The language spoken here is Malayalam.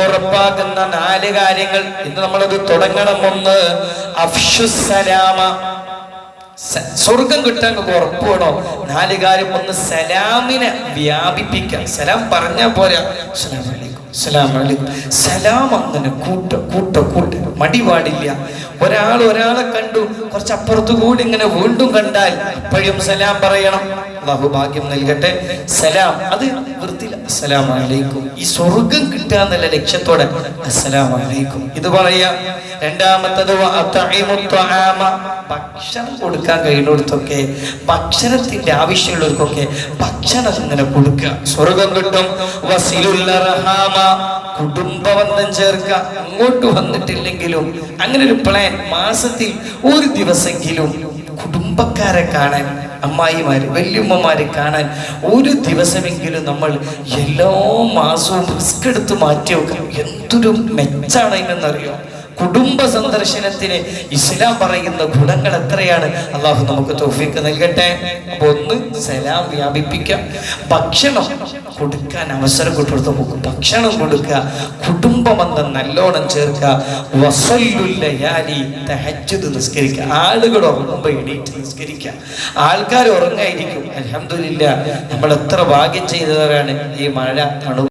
ഉറപ്പാക്കുന്ന 4 കാര്യങ്ങൾ ഇന്ന് നമ്മളത് തുടങ്ങണം. ഒന്ന്, അഫ്ശുസ്സലാമ. സ്വർഗം കിട്ടാൻ ഉറപ്പ് വേണോ? 4 കാര്യം. ഒന്ന്, സലാമിനെ വ്യാപിപ്പിക്കാം. സലാം പറഞ്ഞാ പോരാ, അസ്സലാമു അലൈക്കും, അസ്സലാമു അലൈക്കും, സലാം അങ്ങനെ കൂട്ട മടി പാടില്ല. ഒരാളെ കണ്ടു, കുറച്ചപ്പുറത്തു കൂടി ഇങ്ങനെ വീണ്ടും കണ്ടാൽ അപ്പോഴും സലാം പറയണം. അല്ലാഹു ഭാഗ്യം നൽകട്ടെ. സലാം അത് വൃത്തിയില്ല, അസ്സലാമു അലൈക്കും. ഈ സ്വർഗം കിട്ടുക എന്നുള്ള ലക്ഷ്യത്തോടെ അസ്സലാമു അലൈക്കും ഇത് പറയാ. രണ്ടാമത്തത് ഭക്ഷണം കൊടുക്കാൻ കഴിയുന്നിടത്തൊക്കെ, ഭക്ഷണത്തിന്റെ ആവശ്യമുള്ളവർക്കൊക്കെ ഭക്ഷണം ഇങ്ങനെ കൊടുക്കുക, സ്വർഗം കിട്ടും. കുടുംബബന്ധം ചേർക്കുക. അങ്ങോട്ട് വന്നിട്ടില്ലെങ്കിലും അങ്ങനെ ഒരു പ്ലാൻ, മാസത്തിൽ ഒരു ദിവസമെങ്കിലും കുടുംബക്കാരെ കാണാൻ, അമ്മായിമാര് വല്യമ്മമാരെ കാണാൻ ഒരു ദിവസമെങ്കിലും നമ്മൾ എല്ലാ മാസവും റിസ്ക് എടുത്ത് മാറ്റി വെക്കണം. എന്തൊരു മെച്ചാണ് അതിനെന്നറിയോ? കുടുംബ സന്ദർശനത്തിന് ഇസ്ലാം പറയുന്ന ഗുണങ്ങൾ എത്രയാണ്. അള്ളാഹു നമുക്ക് തൗഫീഖ് നൽകട്ടെ. അപ്പൊ ഒന്ന്, സലാം വ്യാപിപ്പിക്കാം. ഭക്ഷണം കൊടുക്കാൻ അവസരം കൊടുത്തു പോകും, ഭക്ഷണം കൊടുക്കുക. കുടുംബബന്ധം നല്ലോണം ചേർക്കുക. വസല്ലുൽ ലയാലി, തഹജ്ജുദ് നിസ്കരിക്കുക. ആളുകൾ ഉറങ്ങുമ്പോൾ എണീറ്റ് നിസ്കരിക്കുക. ആൾക്കാർ ഉറങ്ങായിരിക്കും. അൽഹംദുലില്ലാ, നമ്മൾ എത്ര ഭാഗ്യം ചെയ്തവരാണ്. ഈ മഴ